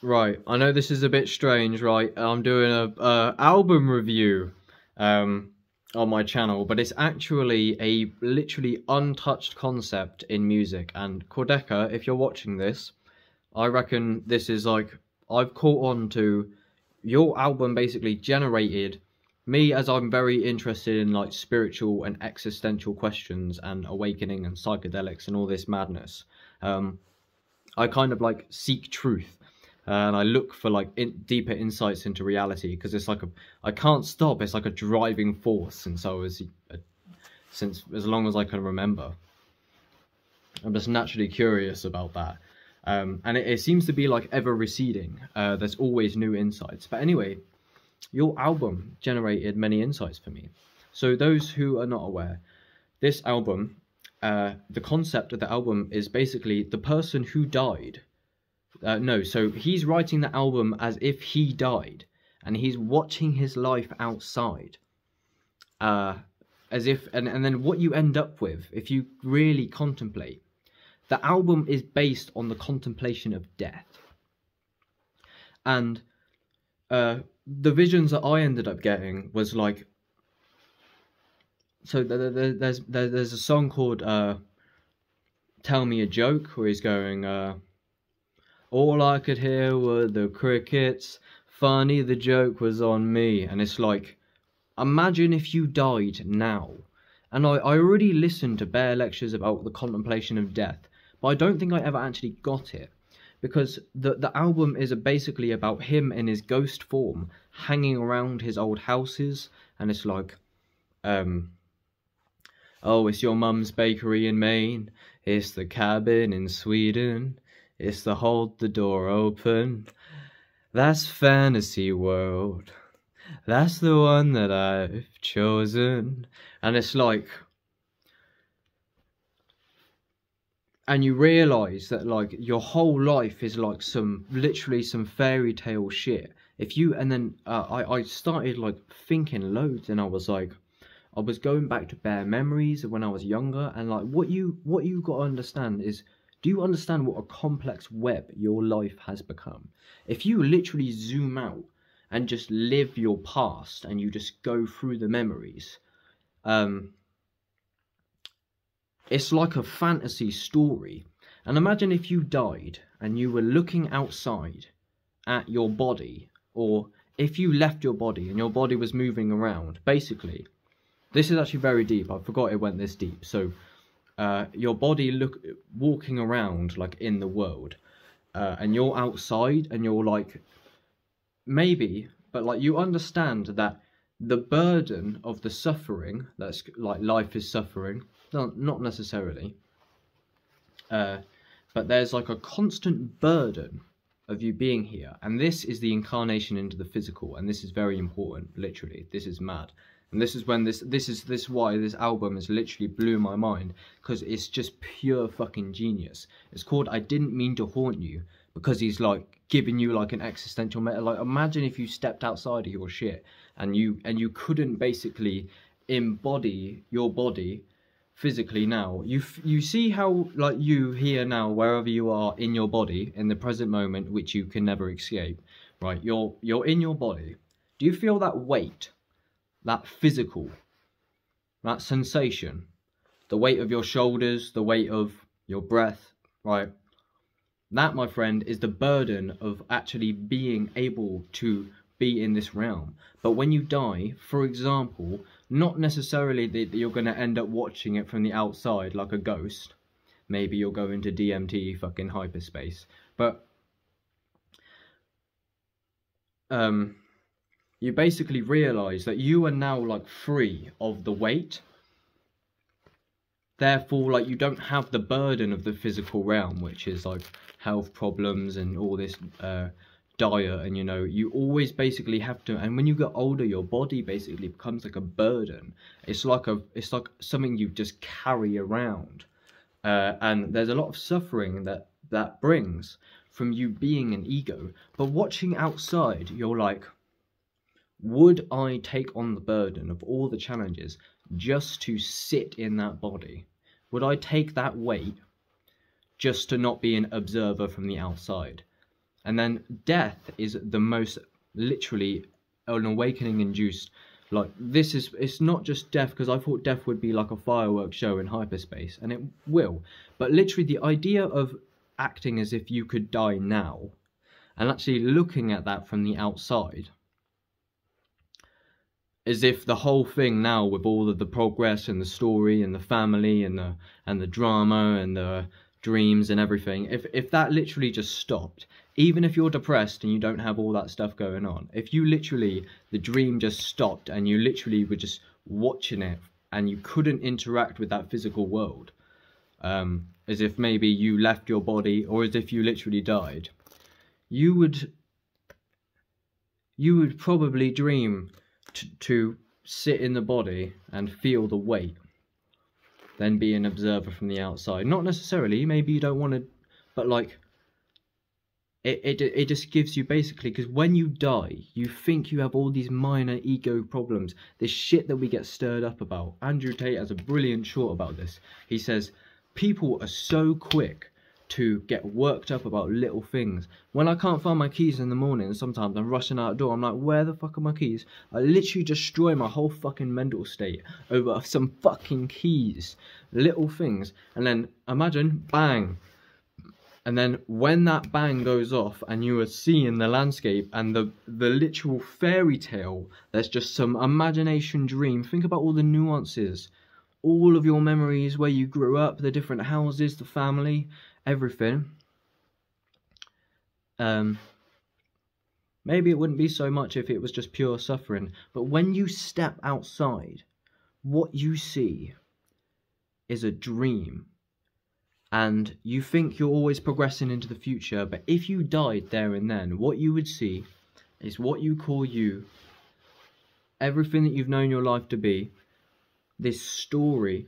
Right, I know this is a bit strange, right? I'm doing a album review on my channel, but it's actually a literally untouched concept in music. And QUADECA, if you're watching this, I reckon this is like, I've caught on to your album basically generated me, as I'm very interested in like spiritual and existential questions and awakening and psychedelics and all this madness. Um, I kind of like seek truth, and I look for like deeper insights into reality, because it's like I can't stop. It's like a driving force since I was since as long as I can remember. I'm just naturally curious about that. And it seems to be like ever receding. There's always new insights. But anyway, your album generated many insights for me. So those who are not aware, this album, the concept of the album is basically the person who died. No, so he's writing the album as if he died, and he's watching his life outside. As if, and then what you end up with, if you really contemplate, the album is based on the contemplation of death. And the visions that I ended up getting was like, so there's a song called Tell Me a Joke, where he's going, all I could hear were the crickets, funny the joke was on me. And it's like, imagine if you died now. And I already listened to bare lectures about the contemplation of death, but I don't think I ever actually got it. Because the album is basically about him in his ghost form, hanging around his old houses. And it's like, oh, it's your mum's bakery in Maine, it's the cabin in Sweden, it's the hold the door open. That's fantasy world. That's the one that I've chosen. And it's like, and you realise that like your whole life is like literally some fairy tale shit. If you, and then I started like thinking loads, and I was like, I was going back to bare memories of when I was younger, and like what you got to understand is, do you understand what a complex web your life has become? If you literally zoom out and just live your past and you just go through the memories, it's like a fantasy story. And imagine if you died and you were looking outside at your body, or if you left your body and your body was moving around. Basically, this is actually very deep. I forgot it went this deep. So your body walking around like in the world, and you're outside and you're like, maybe, but like you understand that the burden of the suffering, that's like life is suffering, not necessarily, but there's like a constant burden of you being here, and this is the incarnation into the physical, and this is very important. Literally, this is mad. And this is when this is why this album has literally blew my mind, because it's just pure fucking genius. It's called I Didn't Mean to Haunt You, because he's like giving you like an existential meta. Like, imagine if you stepped outside of your shit and you couldn't basically embody your body physically now. You see how like you here now, wherever you are in your body in the present moment, which you can never escape, right? You're in your body. Do you feel that weight? That physical, that sensation, the weight of your shoulders, the weight of your breath, right? That, my friend, is the burden of actually being able to be in this realm. But when you die, for example, not necessarily that you're going to end up watching it from the outside like a ghost. Maybe you'll go into DMT fucking hyperspace. But you basically realize that you are now like free of the weight. Therefore, like, you don't have the burden of the physical realm, which is like health problems and all this diet, and you know, you always basically have to. And when you get older, your body basically becomes like a burden. It's like something you just carry around, and there's a lot of suffering that brings from you being an ego. But watching outside, you're like, would I take on the burden of all the challenges just to sit in that body? Would I take that weight just to not be an observer from the outside? And then death is the most literally an awakening induced. Like, this is, it's not just death, because I thought death would be like a fireworks show in hyperspace, and it will. But literally the idea of acting as if you could die now, and actually looking at that from the outside, as if the whole thing now, with all of the progress and the story and the family and the drama and the dreams and everything, if that literally just stopped, even if you're depressed and you don't have all that stuff going on, if you literally, the dream just stopped and you literally were just watching it and you couldn't interact with that physical world, as if maybe you left your body, or as if you literally died, you would probably dream to sit in the body and feel the weight, then be an observer from the outside. Not necessarily, maybe you don't want to, but like, it just gives you, basically, because when you die, you think you have all these minor ego problems, this shit that we get stirred up about. Andrew Tate has a brilliant short about this. He says, people are so quick to get worked up about little things. When I can't find my keys in the morning, sometimes I'm rushing out the door, I'm like, where the fuck are my keys? I literally destroy my whole fucking mental state over some fucking keys. Little things. And then, imagine, bang. And then when that bang goes off and you are seeing the landscape and the literal fairy tale, there's just some imagination dream. Think about all the nuances. All of your memories, where you grew up, the different houses, the family, everything. Maybe it wouldn't be so much if it was just pure suffering, but when you step outside, what you see is a dream, and you think you're always progressing into the future, but if you died there and then, what you would see is what you call you, everything that you've known your life to be, this story.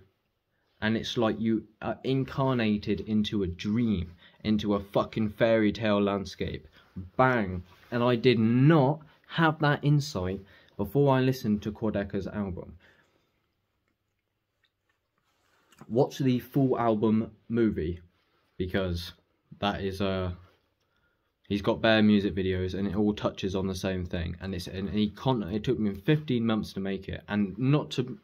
And it's like you are incarnated into a dream, into a fucking fairy tale landscape. Bang. And I did not have that insight before I listened to QUADECA's album. Watch the full album movie, because that is he's got bare music videos and it all touches on the same thing. And it took me 15 months to make it, and not to.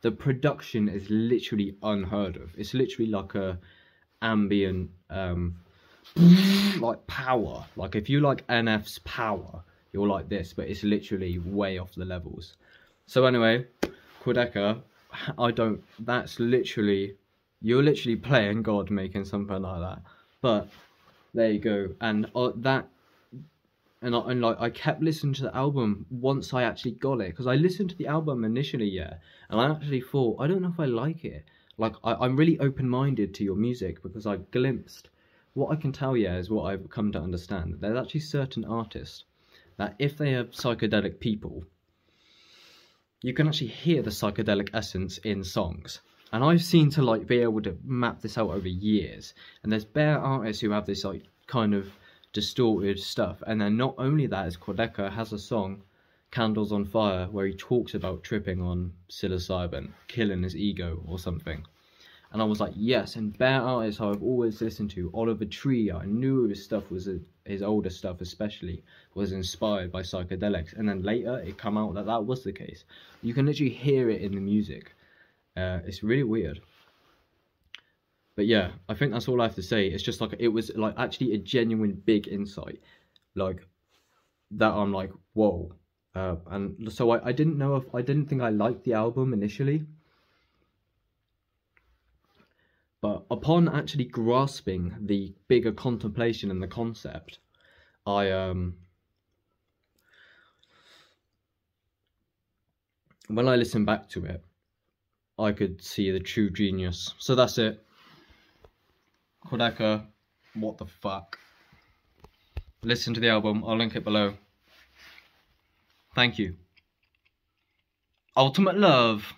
The production is literally unheard of. It's literally like a ambient, like power. Like if you like NF's power, you'll like this, but it's literally way off the levels. So anyway, QUADECA, that's literally, you're literally playing God making something like that. But there you go. And I kept listening to the album once I actually got it, because I listened to the album initially, yeah, and I actually thought, I don't know if I like it. Like, I'm really open-minded to your music, because I glimpsed, what I can tell you is what I've come to understand. There's actually certain artists that if they have psychedelic people, you can actually hear the psychedelic essence in songs. And I've seen to like be able to map this out over years. And there's bare artists who have this like kind of distorted stuff. And then not only that, is QUADECA has a song, Candles on Fire, where he talks about tripping on psilocybin, killing his ego or something. And I was like, yes. And bare artists I've always listened to, Oliver Tree, I knew his stuff was, his older stuff especially, was inspired by psychedelics. And then later it come out that that was the case. You can literally hear it in the music. It's really weird. But yeah, I think that's all I have to say. It's just like, it was like actually a genuine big insight, like that. I'm like, whoa. And so I didn't know if, I didn't think I liked the album initially, but upon actually grasping the bigger contemplation and the concept, when I listened back to it, I could see the true genius. So that's it. QUADECA, what the fuck? Listen to the album, I'll link it below. Thank you. Ultimate love.